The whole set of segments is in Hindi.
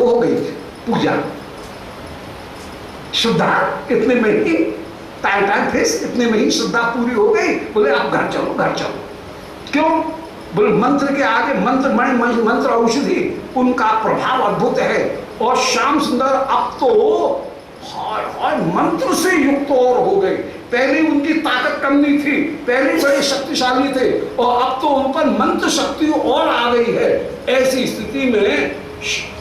हो गई पूजा। शुद्धा इतने में ही टाइम फेस, इतने में ही शुद्धा पूरी हो गई। बोले आप घर चलो, घर चलो। क्यों? बोले मंत्र के आगे मंत्र मणि मंत्र औषधि, उनका प्रभाव अद्भुत है। और श्याम सुंदर अब तो मंत्र से युक्त और हो गए। पहले उनकी ताकत कम नहीं थी, पहले बड़े शक्तिशाली थे, और अब तो उन पर मंत्र शक्ति और आ गई है। ऐसी स्थिति में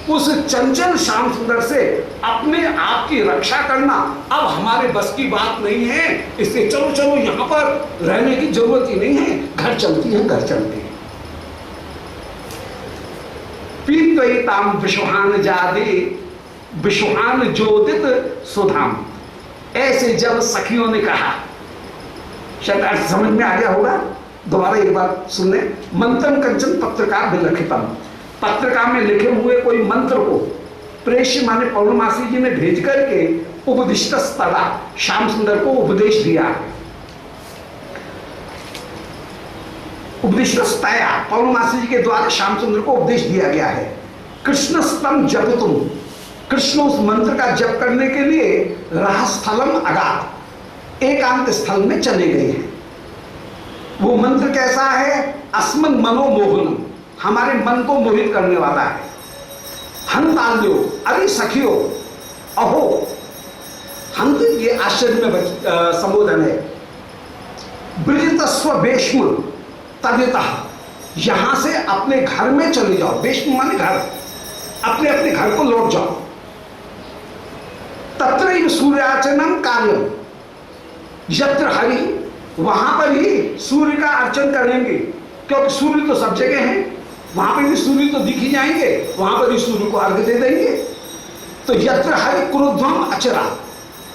उस चंचल श्याम सुंदर से अपने आप की रक्षा करना अब हमारे बस की बात नहीं है। इसलिए चलो चलो, यहां पर रहने की जरूरत ही नहीं है, घर चलती है, घर चलती है। पीत्वैताम विश्वान जादे विश्वान जोदित सुधाम। ऐसे जब सखियों ने कहा, शायद समझ में आ गया होगा, दोबारा एक बार सुन ले। मंत्रम कंचन पत्रकार विलखितम, पत्रिका में लिखे हुए कोई मंत्र को प्रेष्य माने पौर्णमासी जी ने भेज करके उपदिष्टस्तदा श्याम सुंदर को उपदेश दिया है। उपदिष्टस्तया पौर्णमासी जी के द्वारा श्याम सुंदर को उपदेश दिया गया है। कृष्ण स्तम जपतुम, कृष्ण उस मंत्र का जप करने के लिए रहस्थलम अगात, एकांत स्थल में चले गए हैं। वो मंत्र कैसा है? अस्मन मनोमोहनम, हमारे मन को मोहित करने वाला है। हंताल्यो, अरे सखियो, अहो, हंत ये आश्चर्य में संबोधन है। ब्रजतस्व बेश्म तद्यतः, यहां से अपने घर में चले जाओ। बेश्म माने घर, अपने अपने घर को लौट जाओ। तत्रैव सूर्यार्चनम कार्यम, यत्र हरि, वहां पर ही सूर्य का अर्चन करेंगे, क्योंकि सूर्य तो सब जगह है, वहां पर भी सूर्य तो दिख ही जाएंगे, वहां पर ही सूर्य को अर्घ्य दे देंगे। तो यत्र हरि क्रुद्धम अचरा,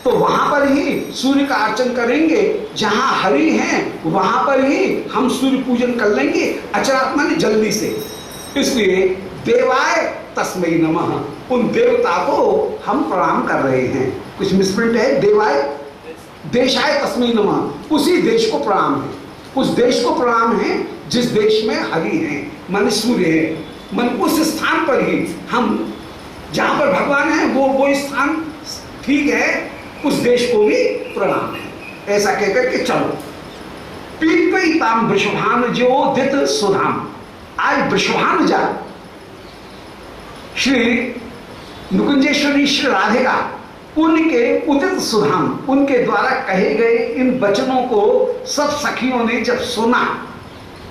तो वहां पर ही सूर्य का अर्चन करेंगे। जहां हरि हैं वहां पर ही हम सूर्य पूजन कर लेंगे, अचरात माने जल्दी से। इसलिए देवाय तस्मै नमः, उन देवता को हम प्रणाम कर रहे हैं। कुछ मिसप्रिंट है, देवाय देशाय तस्मै नमः, उसी देश को प्रणाम है, उस देश को प्रणाम है जिस देश में हरि है, मन सूर्य है। मन उस स्थान पर ही हम, जहां पर भगवान है वो स्थान ठीक है, उस देश को भी प्रणाम है। ऐसा कहकर के चलो। पीत्वैताम वृषभान ज्योदित सुधाम, आज वृषभान जा श्री नुकुंजेश्वरी श्री राधिका उनके उदित सुधाम, उनके द्वारा कहे गए इन वचनों को सब सखियों ने जब सुना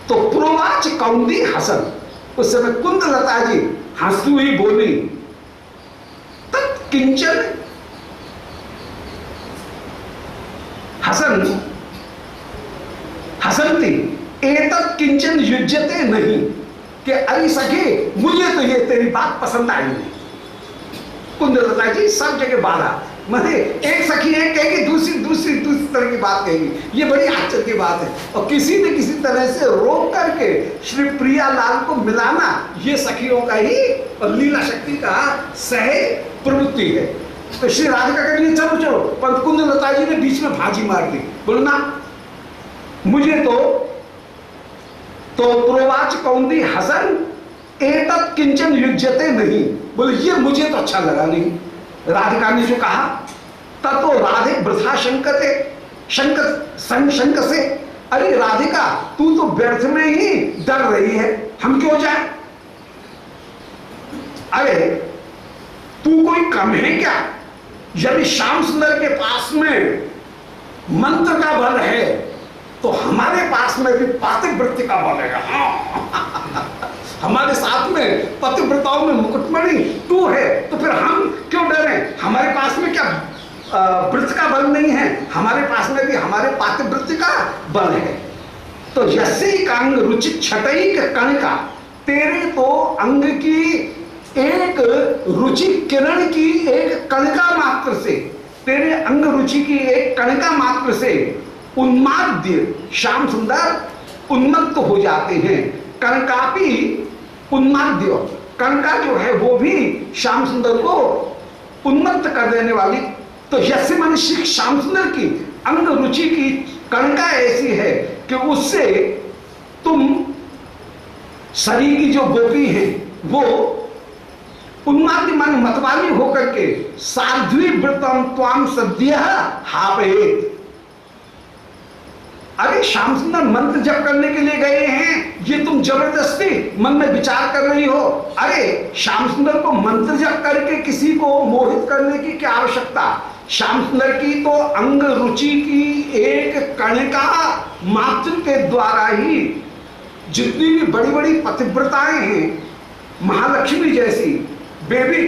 तो प्रोवाच कौंदी हसन, उस समय कुंदलता जी हंसती हुई बोली, तत्किंचन हसन हसंती एतत् किंचन युज्यते नहीं, कि अरे सखी मुझे तो ये तेरी बात पसंद आई नहीं। कुंदलता जी सब जगह बाधा, मैंने एक सखी है कहेगी, दूसरी तरह की बात कहेगी। ये बड़ी आश्चर्य की बात है। और किसी न किसी तरह से रोक करके श्री प्रिया लाल को मिलाना, ये सखियों का ही और लीला शक्ति का सहज प्रवृत्ति है। तो श्री राधिका के लिए चलो चलो, पर कुंदलता जी ने बीच में भाजी मार दी, बोलना मुझे तो प्रोवाच कौंदी हसन एतत् किंचन युज्यते नहीं, बोले ये मुझे तो अच्छा लगा नहीं। राधिका ने जो कहा ततो राधे वृथा शंकते शंक से, अरे राधिका तू तो व्यर्थ में ही डर रही है, हम क्यों जाए? अरे तू कोई कम है क्या? यदि श्याम सुंदर के पास में मंत्र का बल है तो हमारे पास में भी पातिव्रत्य का बल है। हमारे साथ में पतिव्रताओं में मुकुटमणि तू है, तो फिर हम क्यों डरें? हमारे पास में क्या वृत्त का बल नहीं है? हमारे पास में भी हमारे पातिव्रत्य का बल है। तो यसे कांग रुचित छटई कणिका, तेरे तो अंग की एक रुचि किरण की एक कणिका मात्र से, तेरे अंग रुचि की एक कणिका मात्र से उन्माद्य श्याम सुंदर उन्मत्त हो जाते हैं। कणकापी उन्माद्य, कणका जो है वो भी श्याम सुंदर को उन्मत्त कर देने वाली। तो यसे मन श्याम सुंदर की अंग रुचि की कणका ऐसी है कि उससे तुम शरीर की जो गोपी है वो उन्मादी मन मतवाली होकर के साध्वी व्रतम त्वाम सद्य हापेत। अरे श्याम सुंदर मंत्र जप करने के लिए गए हैं, ये तुम जबरदस्ती मन में विचार कर रही हो। अरे श्याम सुंदर को मंत्र जप करके किसी को मोहित करने की क्या आवश्यकता। श्याम सुंदर की तो अंग रुचि की एक कणिका मात्र के द्वारा ही जितनी भी बड़ी बड़ी पतिव्रताएं हैं, महालक्ष्मी जैसी, वे भी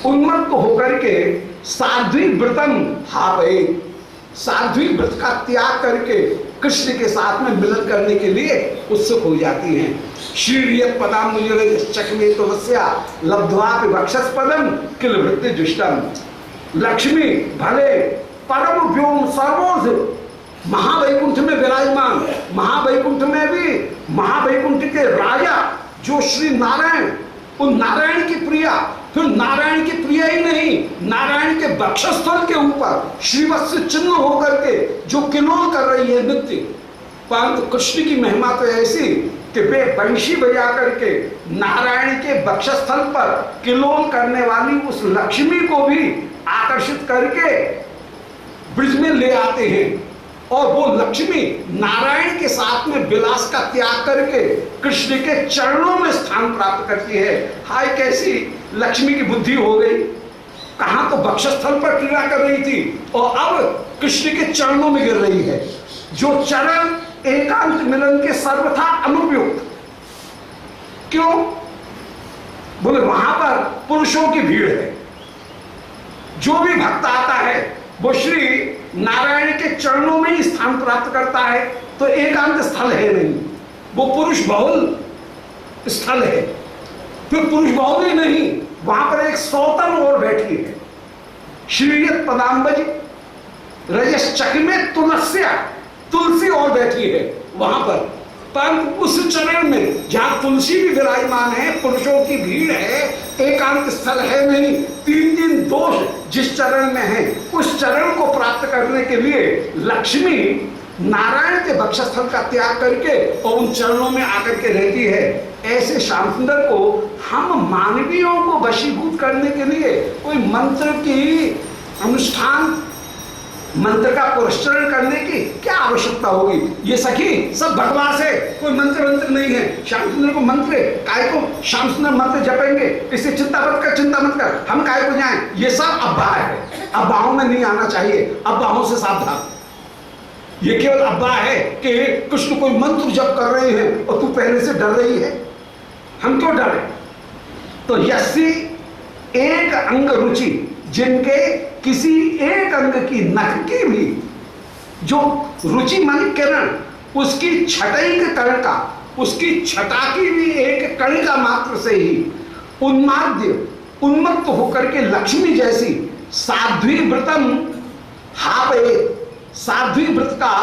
उन्मत्त होकर के साध्वी व्रतम हावे, साध्वी व्रत का त्याग करके कृष्ण के साथ में मिलन करने के लिए उत्सुक हो जाती हैं। श्रीयत पदाम्बुजरे चक्मे तो वस्या लब्ध्वा विवक्षस पदम किल वृत्ति जुष्टम। लक्ष्मी भले परम व्योम सर्वोध महावैकुंठ में विराजमान, महावैकुंठ में भी महावैकुंठ के राजा जो श्री नारायण, उन नारायण की प्रिया, फिर नारायण की प्रिया ही नहीं, नारायण के वक्षस्थल के ऊपर श्रीवत्स चिन्ह होकर के जो किलोल कर रही है नृत्य। परंतु कृष्ण की महिमा तो ऐसी कि वे बंशी बजा करके नारायण के वक्षस्थल पर किलोल करने वाली उस लक्ष्मी को भी आकर्षित करके ब्रिज में ले आते हैं। और वो लक्ष्मी नारायण के साथ में विलास का त्याग करके कृष्ण के चरणों में स्थान प्राप्त करती है। हाय कैसी लक्ष्मी की बुद्धि हो गई, कहां तो वक्षस्थल पर क्रीड़ा कर रही थी और अब कृष्ण के चरणों में गिर रही है, जो चरण एकांत मिलन के सर्वथा अनुपयुक्त। क्यों? बोले वहां पर पुरुषों की भीड़ है, जो भी भक्त आता है वो श्री नारायण के चरणों में ही स्थान प्राप्त करता है, तो एकांत स्थल है नहीं, वो पुरुष बहुल स्थल है। फिर पुरुष बहुल ही नहीं, वहां पर एक सौतन और बैठी है, श्रीयत पदाम्बज रजस चक में तुलस्या, तुलसी और बैठी है वहां पर। परंतु उस चरण में जहां तुलसी भी विराजमान है, पुरुषों की भीड़ है, एकांत स्थल है नहीं, तीन तीन दोष जिस चरण में है, उस चरण को प्राप्त करने के लिए लक्ष्मी नारायण के वक्षस्थल का त्याग करके और उन चरणों में आकर के रहती है। ऐसे श्याम सुंदर को हम मानवीयों को वशीभूत करने के लिए कोई मंत्र की अनुष्ठान, मंत्र का पुरस्चरण करने की क्या आवश्यकता होगी। ये सखी सब बकवास है, कोई मंत्र मंत्र नहीं है। श्याम सुंदर को मंत्र काय को श्याम सुंदर मंत्र जपेंगे, इससे चिंता मत कर, चिंता मत कर, हम काय को जाएं, ये सब अब्बा है, अब्बाओं में नहीं आना चाहिए, अब्बाओं से सावधान। ये केवल अब्बा है कि कृष्ण कोई मंत्र जप कर रहे हैं और तू पहले से डर रही है, हम क्यों डरे। तो यसी एक अंग रुचि, जिनके किसी एक अंग की नख की भी जो रुचि मानी किरण, उसकी छटाई के कण का, उसकी छटा की भी एक कणिका मात्र से ही उन्माद्य उन्मत्त होकर के लक्ष्मी जैसी साध्वी व्रतम हावे, साध्वी व्रत का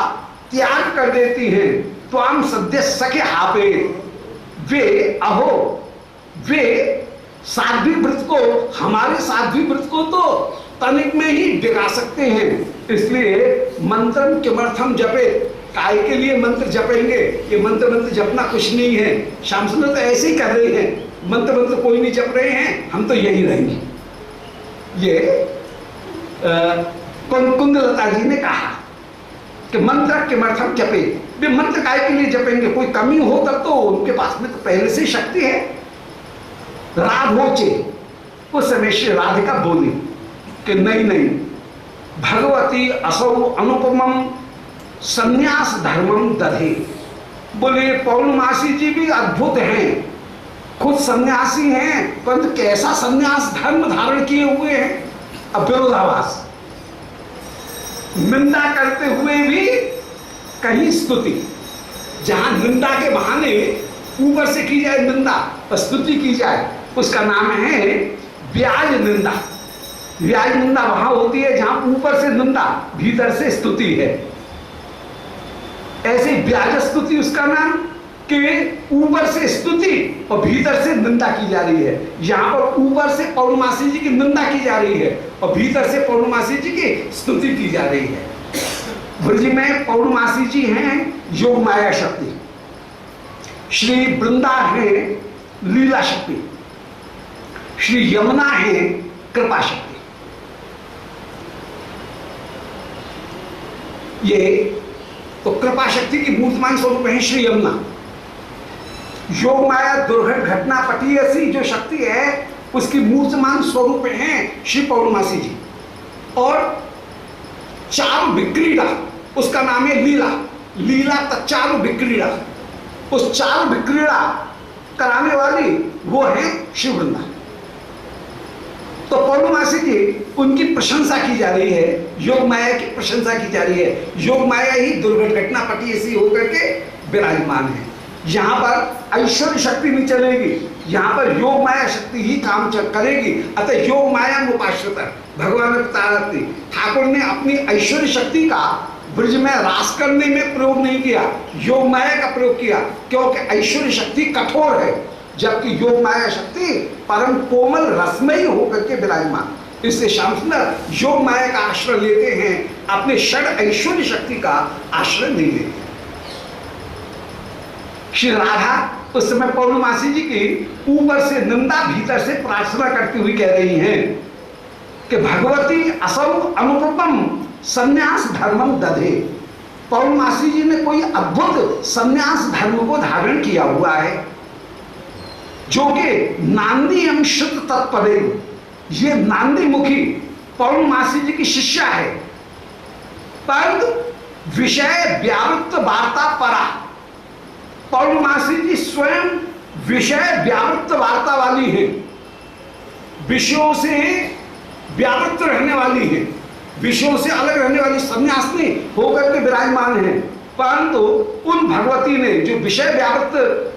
त्याग कर देती हैं। त्वाम सद्य सखे हावे, वे अहो वे साध्वी व्रत को, हमारे साध्वी व्रत को तो तनिक में ही बिगा सकते हैं। इसलिए मंत्रम किमर्थम जपे, काय के लिए मंत्र जपेंगे, ये मंत्र जपना कुछ नहीं है। श्याम सुंदर तो ऐसे ही कर रहे हैं, मंत्र कोई नहीं जप रहे हैं, हम तो यही रहेंगे। ये कुंदलता जी ने कहा कि मंत्र किमर्थम जपे, वे मंत्र काय के लिए जपेंगे, कोई कमी हो तब तो उनके पास में तो पहले से शक्ति है। राधोचे, उस समय श्री राधिका बोली कि नहीं नहीं, भगवती असौ अनुपमम संन्यास धर्मम दधे। बोले पौर्णमासी जी भी अद्भुत हैं, खुद सन्यासी हैं, परंतु कैसा सन्यास धर्म धारण किए हुए हैं। अब विरोधाभास, निंदा करते हुए भी कहीं स्तुति, जहां निंदा के बहाने ऊपर से की जाए निंदा और स्तुति की जाए, उसका नाम है व्याज निंदा। व्याज निंदा वहां होती है जहां ऊपर से निंदा, भीतर से स्तुति है। ऐसे व्याज स्तुति उसका नाम, कि ऊपर से स्तुति और भीतर से निंदा की जा रही है। यहां पर ऊपर से पौर्णमासी जी की निंदा की जा रही है और भीतर से पौर्णमासी जी की स्तुति की जा रही है। ब्रज में पौर्णमासी जी हैं योग माया शक्ति, श्री वृंदा है लीला शक्ति। श्री यमुना है कृपा शक्ति। ये तो कृपा शक्ति की मूर्तिमान स्वरूप है श्री यमुना। योग माया दुर्घट घटना पटीयसी जो शक्ति है उसकी मूर्तिमान स्वरूप हैं श्री पौर्णमासी जी। और चारु विक्रीड़ा उसका नाम है लीला, लीला तच्चारु विक्रीड़ा, उस चारु विक्रीड़ा कराने वाली वो है श्री वृंदा। तो पौर्णमासी जी उनकी प्रशंसा की जा रही है, योग माया की प्रशंसा की जा रही है। योग माया ही दुर्घट घटना पटी ऐसी होकर के विराजमान है। यहाँ पर ऐश्वर्य शक्ति नहीं चलेगी, यहाँ पर योग माया शक्ति ही काम करेगी। अतः योग माया उपाश्रित भगवान तारती ठाकुर ने अपनी ऐश्वर्य शक्ति का ब्रज में रास करने में प्रयोग नहीं किया, योग माया का प्रयोग किया, क्योंकि ऐश्वर्य शक्ति कठोर है जबकि योग माया शक्ति परम कोमल रसमयी होकर के विराजमान। इससे श्याम सुंदर योग माया का आश्रय लेते हैं, अपने षड ऐश्वर्य शक्ति का आश्रय नहीं लेते। श्री राधा उस समय पौर्णमासी जी की ऊपर से निंदा भीतर से प्रार्थना करती हुई कह रही हैं कि भगवती असौ अनुपम संन्यास धर्मम दधे। पौर्णमासी जी ने कोई अद्भुत संन्यास धर्म को धारण किया हुआ है जो कि नांदी एवं श्रुत तत्पदे। ये नांदी मुखी पौर्णमासी जी की शिष्या है, परंतु विषय व्यावृत्त वार्ता परा। पौर्णमासी जी स्वयं विषय व्यावृत्त वार्ता वाली है, विषयों से व्यावृत्त रहने वाली है, विषयों से अलग रहने वाली सन्यासिनी होकर के विराजमान है। परंतु उन भगवती ने जो विषय व्यावृत्त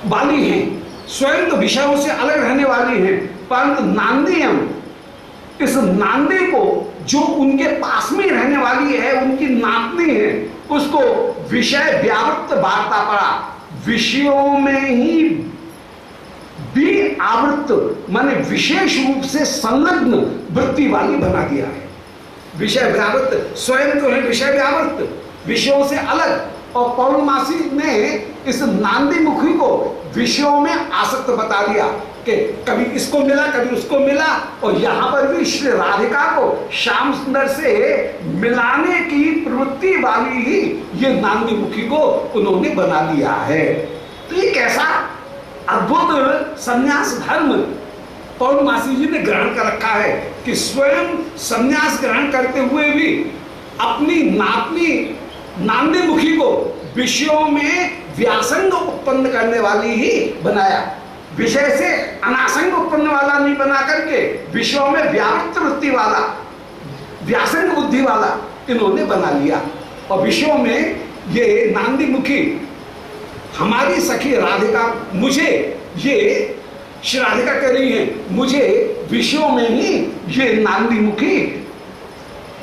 वाली हैं, स्वयं तो विषयों से अलग रहने वाली हैं, परंतु नांदीयम इस नांदी को जो उनके पास में रहने वाली है, उनकी नातनी है, उसको विषय व्यावृत्त वार्ता पड़ा, विषयों में ही भी आवृत्त माने विशेष रूप से संलग्न वृत्ति वाली बना दिया है। विषय व्यावृत्त स्वयं तो है विषय व्यावृत्त, विषयों से अलग। और पौर्णमासी ने इस नांदी मुखी को विषयों में आसक्त बता दिया कि कभी इसको मिला कभी उसको मिला। और यहाँ पर भी श्री राधिका को श्याम सुंदर से मिलाने की प्रवृत्ति वाली ही ये नांदी मुखी को उन्होंने बना लिया है। तो ये कैसा अद्भुत संन्यास धर्म पौर्णमासी जी ने ग्रहण कर रखा है कि स्वयं संन्यास ग्रहण करते हुए भी अपनी नातनी नांदी मुखी को विषयों में व्यासंग उत्पन्न करने वाली ही बनाया, विषय से अनासंग उत्पन्न वाला नहीं बना करके विषयों में व्यावृत्त वृत्ति वाला व्यासंग बुद्धि वाला इन्होंने बना लिया। और विषयों में ये नांदी मुखी हमारी सखी राधिका, मुझे ये श्री राधिका कह रही है, मुझे विषयों में ही ये नांदी मुखी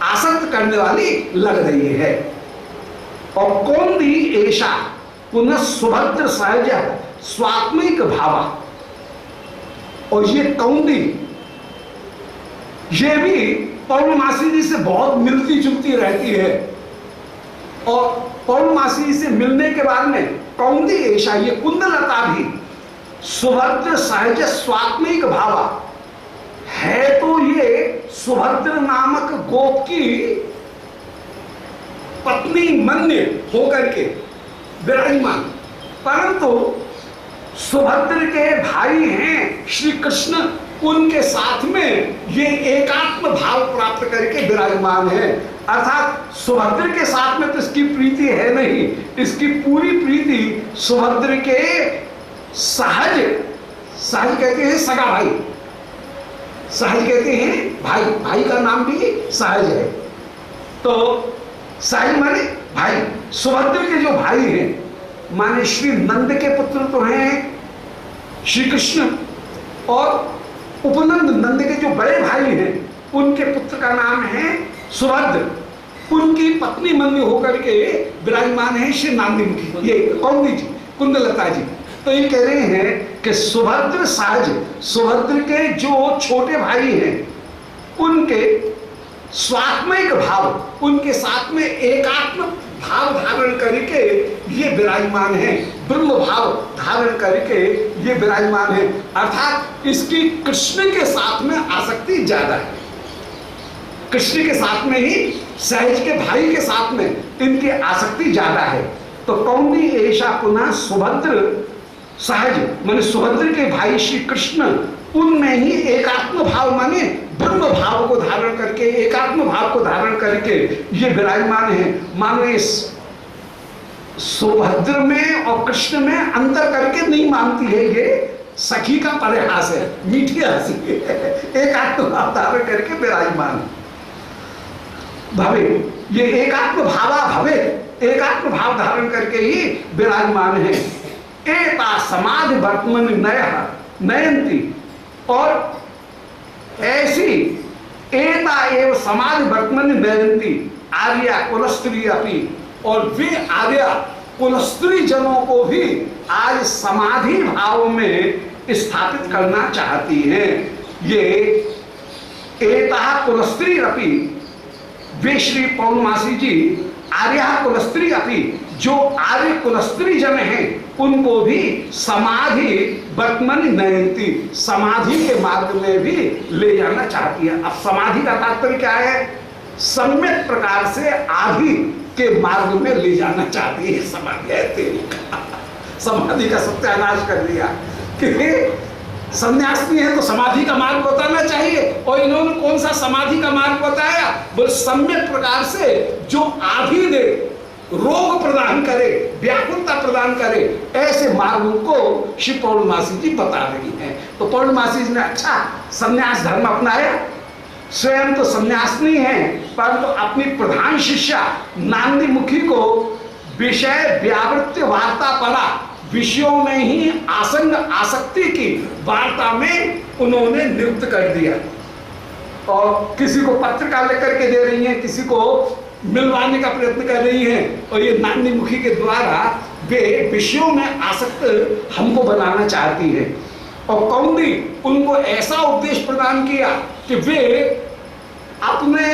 आसक्त करने वाली लग रही है। और कौन दी ऐसा पुनः सुभद्र सहज स्वात्मिक भावा। और ये कौंदी ये भी पौर्णमासी जी से बहुत मिलती जुलती रहती है। और पौर्णमासी जी से मिलने के बाद में कौंदी ऐसा ये कुंदलता भी सुभद्र सहज स्वात्मिक भावा है। तो ये सुभद्र नामक गोप की पत्नी मन्य होकर के विराजमान, परंतु सुभद्र के भाई हैं श्री कृष्ण, उनके साथ में ये एकात्म भाव प्राप्त करके विराजमान है। अर्थात सुभद्र के साथ में तो इसकी प्रीति है नहीं, इसकी पूरी प्रीति सुभद्र के सहज, सहज कहते हैं सगा भाई, सहज कहते हैं भाई, भाई का नाम भी सहज है। तो सहज माने भाई, सुभद्र के जो भाई हैं माने श्री नंद के पुत्र तो हैं श्री कृष्ण, और उपनंद नंद के जो बड़े भाई हैं उनके पुत्र का नाम है सुभद्र। उनकी पत्नी मन्य होकर के विराजमान है श्री नांदी मुखी, ये कौंदी जी, कुंदलता जी। तो ये कह रहे हैं कि सुभद्र सहज, सुभद्र के जो छोटे भाई हैं उनके स्वात्मिक भाव, उनके साथ में एकात्म भाव धारण करके ये विराजमान है, ब्रह्म भाव धारण करके ये विराजमान है। अर्थात इसकी कृष्ण के साथ में आसक्ति ज्यादा है, कृष्ण के साथ में ही सहज के भाई के साथ में इनकी आसक्ति ज्यादा है। तो कौंदी ऐसा पुनः सुभद्र सहज माने सुभद्र के भाई श्री कृष्ण उनमें ही एकात्म भाव माने ब्रह्म भाव को धारण करके, एकात्म भाव को धारण करके ये विराजमान है। मानो इस सुभद्र में और कृष्ण में अंतर करके नहीं मानती है, ये सखी का परिहास है, मीठी हंसी है, एकात्म भाव धारण करके विराजमान भवे, ये एकात्म भावा भवे, एकात्म भाव धारण करके ही विराजमान है। एता समाधि वर्तमान नयंती, और ऐसी एता एव समाधि वर्तमान नयंती आर्या कुलस्त्री अपनी, और वे आर्या कुलस्त्री जनों को भी आज समाधि भाव में स्थापित करना चाहती हैं। ये एता कुलस्त्री अपी, वे श्री पौर्णमासी जी आर्या कुलस्त्री अपी, जो आर्य कुलस्त्री जन हैं उनको भी समाधि वर्तमान नयंती, समाधि के मार्ग में भी ले जाना चाहती है। अब समाधि का तात्पर्य क्या है? सम्यक प्रकार से आदि के मार्ग में ले जाना चाहती है समाधि है तेरी समाधि का सत्यानाश कर दिया कि संन्यासी है तो समाधि का मार्ग बताना चाहिए, और इन्होंने कौन सा समाधि का मार्ग बताया? बोल सम्यक प्रकार से जो आधि दे, रोग प्रदान करे, व्याकुलता प्रदान करे, ऐसे मार्ग को श्री पौर्णमासी जी बता रही हैं। तो पौर्णमासी जी ने अच्छा संन्यास धर्म अपनाया, स्वयं तो संन्यास नहीं है परंतु अपनी प्रधान शिष्या नांदी मुखी को विषय व्यावृत्ति वार्ता परा, विषयों में ही आसंग आसक्ति की वार्ता में उन्होंने नियुक्त कर दिया, और किसी को पत्रिका लेकर के दे रही हैं, किसी को मिलवाने का प्रयत्न कर रही हैं, और ये नांदी मुखी के द्वारा वे विषयों में आसक्त हमको बनाना चाहती है। और कौंदी उनको ऐसा उपदेश प्रदान किया कि वे अपने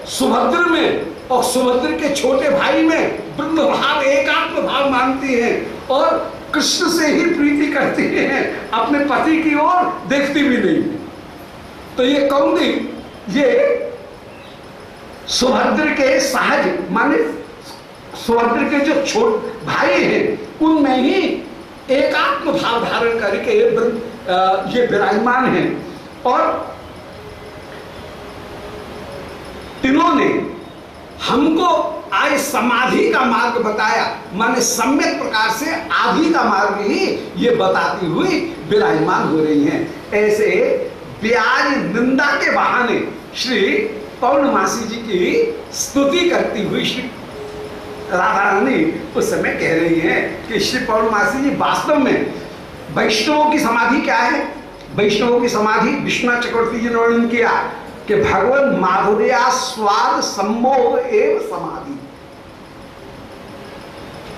सुभद्र में और सुभद्र के छोटे भाई में ब्रह्म भाव एकात्म भाव मानती हैं, और कृष्ण से ही प्रीति करती हैं, अपने पति की ओर देखती भी नहीं। तो ये कौंदी ये सुभद्र के सहज माने सुभद्र के जो छोटे भाई हैं उनमें ही एकात्म भाव धारण करके ये विराजमान हैं। और इन्होंने हमको आज समाधि का मार्ग बताया, माने सम्यक प्रकार से आदि का मार्ग ही ये बताती हुई विराजमान हो रही हैं। ऐसे ब्याज निंदा के बहाने श्री पौर्णमासी जी की स्तुति करती हुई श्री राधा रानी उस समय कह रही हैं कि श्री पौर्णमासी जी वास्तव में वैष्णवों की समाधि क्या है? वैष्णवों की समाधि विश्वनाथ चक्रवर्ती जी ने वर्णन किया कि भगवान माधुर्या स्वाद सम्मोह एवं समाधि,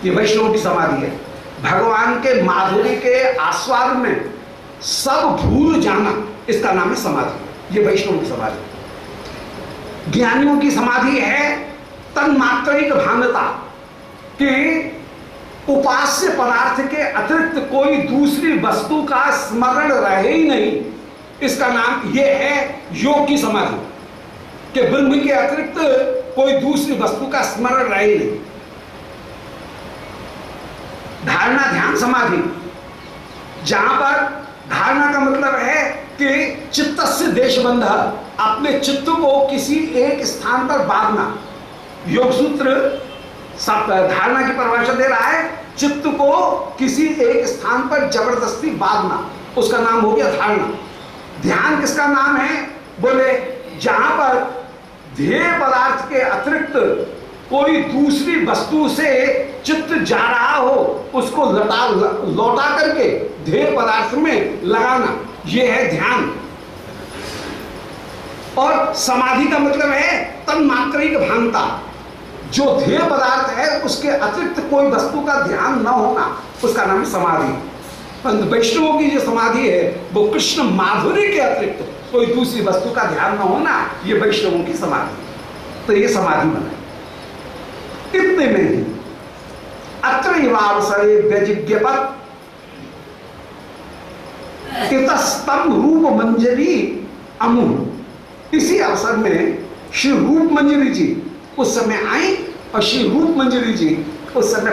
ये वैष्णव की समाधि है। भगवान के माधुर्य के आस्वाद में सब भूल जाना, इसका नाम है समाधि। ये वैष्णव की समाधि। ज्ञानियों की समाधि है तन्मात्रिक भानता, कि उपास्य पदार्थ के अतिरिक्त कोई दूसरी वस्तु का स्मरण रहे ही नहीं, इसका नाम यह है योग की समाधि, कि ब्रह्म के अतिरिक्त कोई दूसरी वस्तु का स्मरण रहे ही नहीं। धारणा ध्यान समाधि, जहां पर धारणा का मतलब है कि चित्त से देशबंध, अपने चित्त को किसी एक स्थान पर बांधना। योग सूत्र सब धारणा की परिभाषा दे रहा है, चित्त को किसी एक स्थान पर जबरदस्ती बांधना, उसका नाम हो गया धारणा। ध्यान किसका नाम है? बोले जहां पर ध्येय पदार्थ के अतिरिक्त कोई दूसरी वस्तु से चित्त जा रहा हो, उसको लौटा करके ध्येय पदार्थ में लगाना, यह है ध्यान। और समाधि का मतलब है तन्मात्रिक भानता, जो ध्येय पदार्थ है उसके अतिरिक्त कोई वस्तु का ध्यान न होना, उसका नाम है समाधि। परंतु वैष्णवों की जो समाधि है वो कृष्ण माधुर्य के अतिरिक्त कोई दूसरी वस्तु का ध्यान न होना, ये वैष्णवों की समाधि। तो ये समाधि बनाई। इतने में ही अत्रैवावसरे व्यजिज्ञपत इतस्तम रूप मंजरी अमु। इसी अवसर में श्री रूप मंजरी जी उस समय आई और श्री रूप मंजरी जी उस समय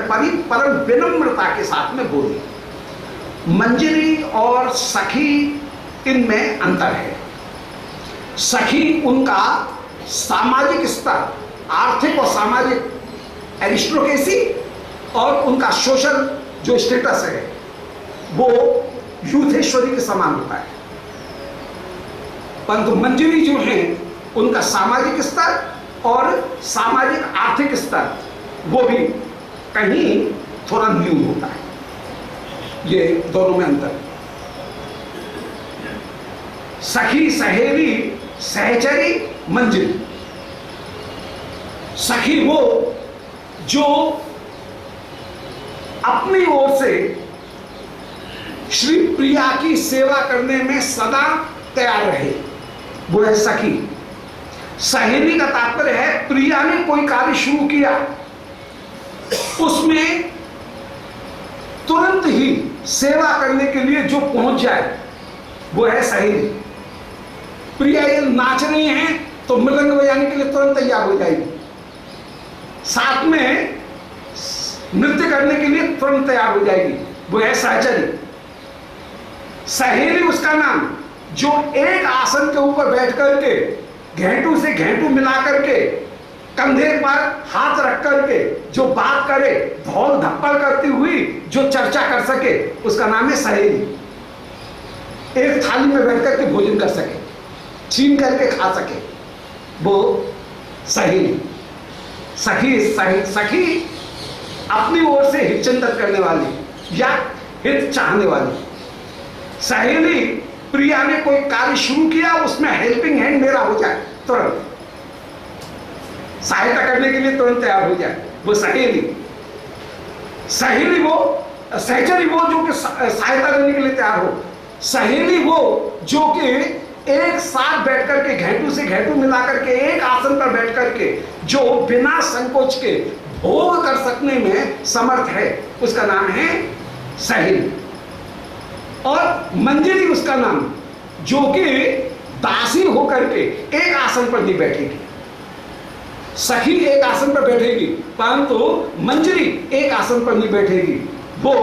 परम विनम्रता के साथ में बोली। मंजरी और सखी इनमें अंतर है। सखी उनका सामाजिक स्तर, आर्थिक और सामाजिक एरिस्टोक्रेसी और उनका सोशल जो स्टेटस है वो यूथेश्वरी के समान होता है। परंतु मंजरी जो है उनका सामाजिक स्तर और सामाजिक आर्थिक स्तर वो भी कहीं थोड़ा न्यून होता है। ये दोनों में अंतर। सखी, सहेली, सहचरी, मंजरी। सखी वो जो अपनी ओर से श्री प्रिया की सेवा करने में सदा तैयार रहे, वो है सखी। सहेली का तात्पर्य है प्रिया ने कोई कार्य शुरू किया उसमें तुरंत ही सेवा करने के लिए जो पहुंच जाए वो है सहेली। प्रिया ये नाच रही हैं तो मृदंग बजाने के लिए तुरंत तैयार हो जाएगी, साथ में नृत्य करने के लिए तुरंत तैयार हो जाएगी, वो है सहचरी। सहेली उसका नाम जो एक आसन के ऊपर बैठ करके घेंटू से घेंटू मिला करके कंधे पर हाथ रख करके जो बात करे, धौल धप्पड़ करती हुई जो चर्चा कर सके, उसका नाम है सहेली। एक थाली में बैठ करके भोजन कर सके, छीन करके खा सके, वो सहेली। सखी अपनी ओर से हित चिंतन करने वाली या हित चाहने वाली। सहेली प्रिया ने कोई कार्य शुरू किया उसमें हेल्पिंग हैंड मेरा हो जाए, तुरंत सहायता करने के लिए तुरंत तैयार हो जाए, वो सहेली। सहेली वो, सहचरी वो जो कि सहायता करने के लिए तैयार हो। सहेली वो जो कि एक साथ बैठ करके घेंटू से घेंटू मिला करके एक आसन पर बैठ करके जो बिना संकोच के भोग कर सकने में समर्थ है, उसका नाम है सहेली। और मंजरी उसका नाम जो कि दासी होकर के एक आसन पर नहीं बैठेगी। सखी एक आसन पर बैठेगी परंतु मंजरी एक आसन पर नहीं बैठेगी, वो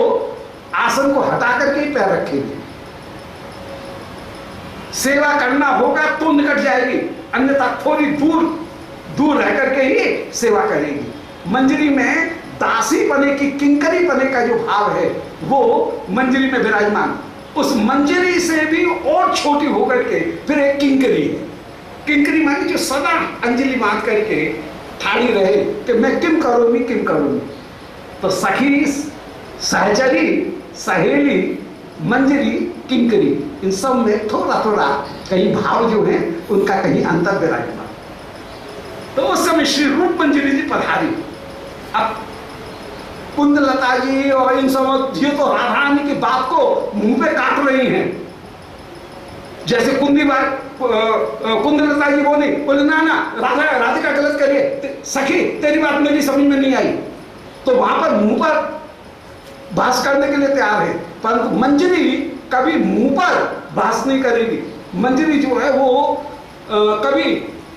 आसन को हटा करके ही पैर रखेगी। सेवा करना होगा तो निकट जाएगी, अन्यथा थोड़ी दूर रह करके ही सेवा करेगी। मंजरी में दासी पने की, किंकरी पने का जो भाव है वो मंजरी में विराजमान। उस मंजरी से भी और छोटी होकर के फिर एक किंकरी है। किंकरी मानी जो सदा अंजलि बांध करके ठाड़ी रहे कि मैं किम करूंगी किम करूंगी। तो सखी, सहचरी, सहेली, मंजरी, किंकरी, इन सब में थोड़ा थोड़ा कहीं भाव जो है उनका कहीं अंतर विराजमान। तो उस समय श्री रूप मंजरी जी पधारी। अब कुंदलता जी और इन सब ये तो राधा रानी की बात को मुंह पे काट रही हैं। जैसे कुंदलता जी बोले ना राधिका गलत करिए, सखी तेरी बात मेरी समझ में नहीं आई, तो वहां पर मुंह पर भाष करने के लिए तैयार है। परंतु मंजरी कभी मुंह पर भाष नहीं करेगी। मंजरी जो है वो कभी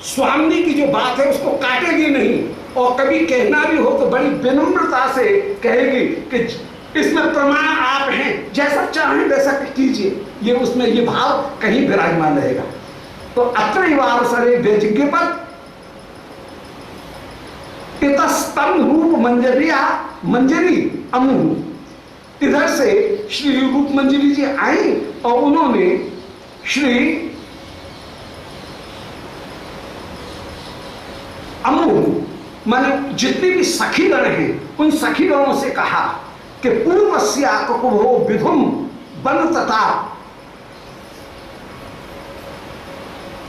स्वामी की जो बात है उसको काटेगी नहीं, और कभी कहना भी हो तो बड़ी विनम्रता से कहेगी कि इसमें प्रमाण आप हैं, जैसा चाहें वैसा कीजिए। ये उसमें ये भाव कहीं विराजमान रहेगा। तो अत्रैवावसरे व्यजिज्ञपत इतस्तम रूप मंजरी अमु। इधर से श्री रूप मंजरी जी आई और उन्होंने श्री अमु माने जितनी भी सखीगण हैं उन सखीगणों से कहा कि पूर्वस्या कुकुभो विधुम बनतता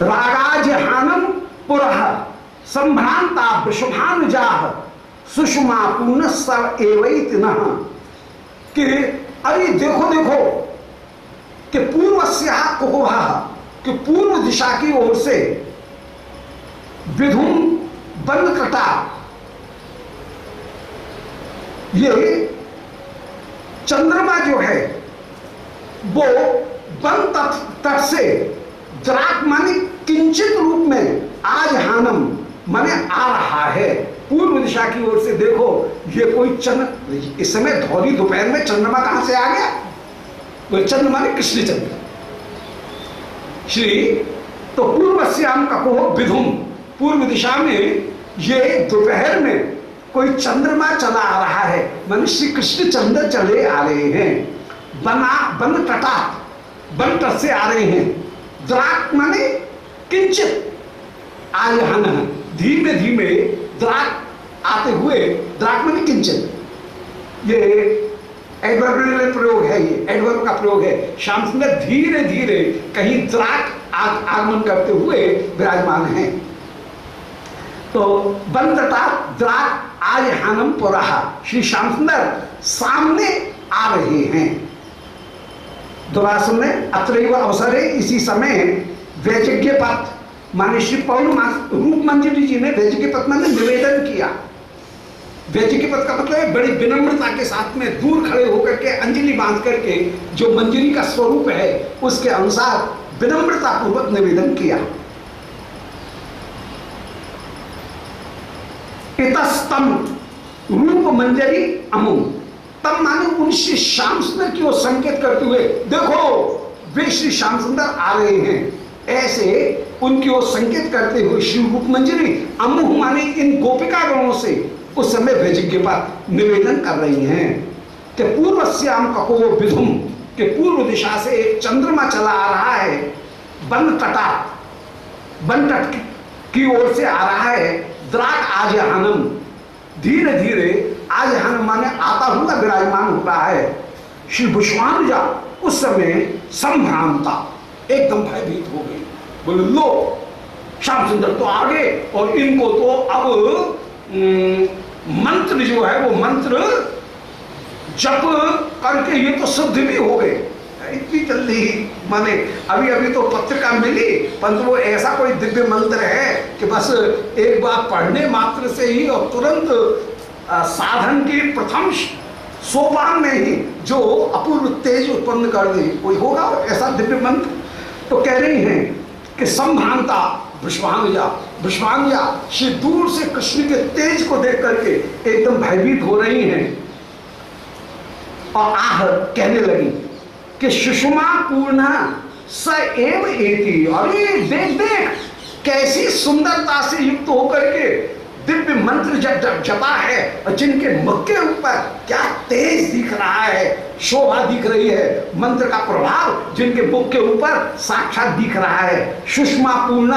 रागाजहानम पुरः संभ्रांता वृषभानुजाः सुषमा पूर्णस्व एवैति नः। कि अरे देखो कि पूर्वस्या कुकुभः, कि पूर्व दिशा की ओर से विधुम बनकटा ये चंद्रमा जो है वो वन तट से द्राक माने किंचित रूप में आज हानम माने आ रहा है, पूर्व दिशा की ओर से। देखो ये कोई चंद्र, इस समय धौरी दोपहर में चंद्रमा कहां से आ गया? वो चंद्रमा ने कृष्ण चंद्र श्री, तो पूर्वस्याम कको विधुम, पूर्व दिशा में ये दोपहर में कोई चंद्रमा चला आ रहा है, माने श्री कृष्ण चंद्र चले आ रहे हैं। वन तटा, वन तट से आ रहे हैं। द्राक माने किंचित आयहन, धीमे धीमे द्राक आते हुए, द्राक माने किंचित, ये एडवर्बियल प्रयोग है, ये एडवर्ब का प्रयोग है। श्याम सुंदर धीरे धीरे कहीं द्राक आगमन करते हुए विराजमान है। तो वन तटा द्राक आयहानम पुरहा, श्री श्याम सुंदर सामने आ रहे हैं। दुरासन ने अत्रैव अवसरे, इसी समय वैजज्ञ पथ माने श्री पौर्णमास रूप मंजरी जी ने वैजज्ञ पथ में निवेदन किया। वैजज्ञ पथ का मतलब है बड़ी विनम्रता के साथ में दूर खड़े होकर के अंजलि बांध करके जो मंजरी का स्वरूप है उसके अनुसार विनम्रता पूर्वक निवेदन किया। इतस्तम रूप मंजरी अमुम, तब माने उन श्री श्याम सुंदर की ओर संकेत करते हुए, देखो वे श्री श्याम सुंदर आ रहे हैं, ऐसे उनकी ओर संकेत करते हुए श्री रूप मंजरी अमुह माने इन गोपिका गणों से उस समय वैजज्ञ पथ निवेदन कर रही हैं कि पूर्वस्याम कको विधुम, के पूर्व दिशा से एक चंद्रमा चला आ रहा है, वन तटा, वन तट की ओर से आ रहा है। द्राक आजहानम, धीरे धीरे आजहानम माने आता हुआ विराजमान हो रहा है। श्री भुष्वानुजा उस समय संभ्रांता, एकदम भयभीत हो गई, बोले लो श्याम सुंदर तो आ गए और इनको तो अब मंत्र जो है वो मंत्र जप करके ये तो सिद्ध भी हो गए। इतनी जल्दी, माने अभी अभी तो पत्रिका मिली, परंतु वो ऐसा कोई दिव्य मंत्र है कि बस एक बार पढ़ने मात्र से ही और तुरंत साधन की प्रथम सोपान में ही जो अपूर्व तेज उत्पन्न कर दे, कोई होगा ऐसा दिव्य मंत्र। तो कह रही हैं कि संभ्रांता विश्वानुजा, विश्वानुजा श्री दूर से कृष्ण के तेज को देख करके एकदम भयभीत हो रही हैं और आह कहने लगी कि सुषमा पूर्ण स एव एति, अरे देख देख कैसी सुंदरता से युक्त होकर के दिव्य मंत्र जब जपा है और जिनके मुख के ऊपर क्या तेज दिख रहा है, शोभा दिख रही है, मंत्र का प्रभाव जिनके मुख के ऊपर साक्षात दिख रहा है। सुषमा पूर्ण,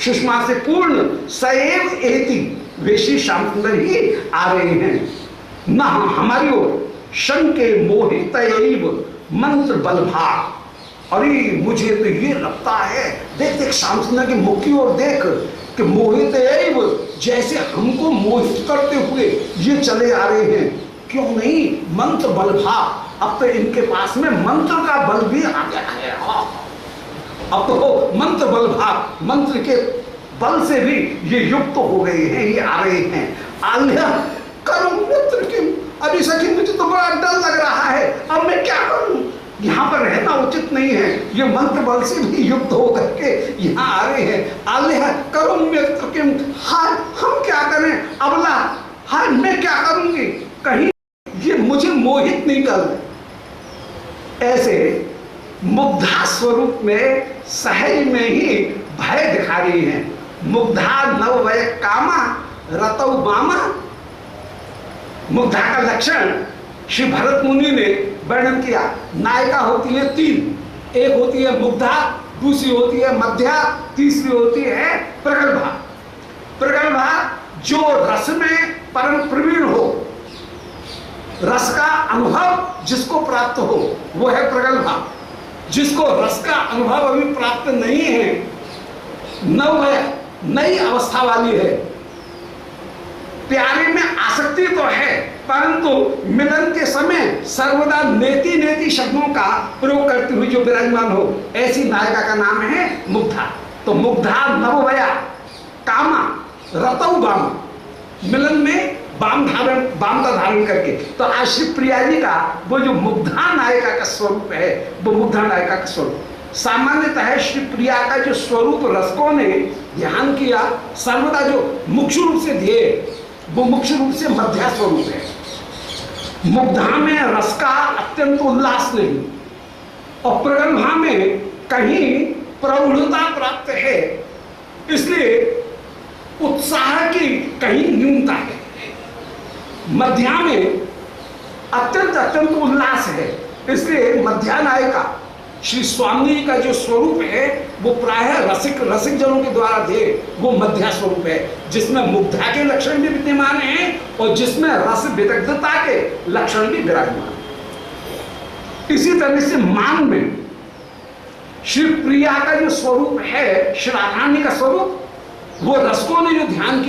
सुषमा से पूर्ण, सएव एति, वे श्री श्याम सुंदर ही आ रहे हैं। न हमारी ओर शंके मोहित मंत्र बल भाग, अरे मुझे तो ये लगता है, देख देख श्याम सुंदर के मुख की ओर देख कि मोहित एव, जैसे हमको मोहित करते हुए ये चले आ रहे हैं। क्यों नहीं, मंत्र बल भाग, अब तो इनके पास में मंत्र का बल भी आ गया है। अब तो मंत्र बल भाग, मंत्र के बल से भी ये युक्त हो गए हैं, ये आ रहे हैं। आल्य करूं मित्र की, अभी सखी मुझे तो बड़ा डर लग रहा है, अब मैं क्या करूं, यहाँ पर रहना उचित नहीं है। ये मंत्र बल से भी युक्त होकर के यहाँ आ रहे हैं। आल्य करूं मित्र की, हाय हम क्या करें, अबला हाय मैं क्या करूंगी, कहीं ये मुझे मोहित नहीं कर। ऐसे मुग्धा स्वरूप में सहज में ही भय दिखा रही है। मुग्धा नव वय कामा रतौ बामा, मुग्धा का लक्षण श्री भरत मुनि ने वर्णन किया। नायिका होती है तीन, एक होती है मुग्धा, दूसरी होती है मध्या, तीसरी होती है प्रगल्भा। प्रगल्भा जो रस में परम प्रवीण हो, रस का अनुभव जिसको प्राप्त हो वो है प्रगल्भा। जिसको रस का अनुभव अभी प्राप्त नहीं है, नव नई अवस्था वाली है, प्यारे में आसक्ति तो है परंतु मिलन के समय सर्वदा नेति नेति शब्दों का प्रयोग करती हुई जो विराजमान हो, ऐसी नायिका का नाम है मुग्धा। तो मुग्धा नववया कामा रतौ बामा, मिलन में वाम का धारण करके। तो आज श्री प्रिया जी का वो जो मुग्धा नायिका का स्वरूप है, वो मुग्धा नायिका का स्वरूप सामान्यतः श्री प्रिया का जो स्वरूप रसकों ने ध्यान किया सर्वदा जो मुख्य रूप से दिए वो मुख्य रूप से मध्या स्वरूप है। मुग्धा में रस का अत्यंत उल्लास नहीं और प्रगल्भा में कहीं प्रौढ़ता प्राप्त है, इसलिए उत्साह की कहीं न्यूनता है। मध्या में अत्यंत उल्लास है, इसलिए मध्या नायिका श्री स्वामी का जो स्वरूप है वो प्रायः रसिक जनों के द्वारा दे वो मध्या स्वरूप है, जिसमें मुग्धा के लक्षण भी विद्यमान हैं और जिसमें रस विदग्धता के लक्षण भी विराजमान है। इसी तरह से मान में श्री प्रिया का जो स्वरूप है, श्री राधारानी का स्वरूप, वो रसकों ने जो ध्यान किया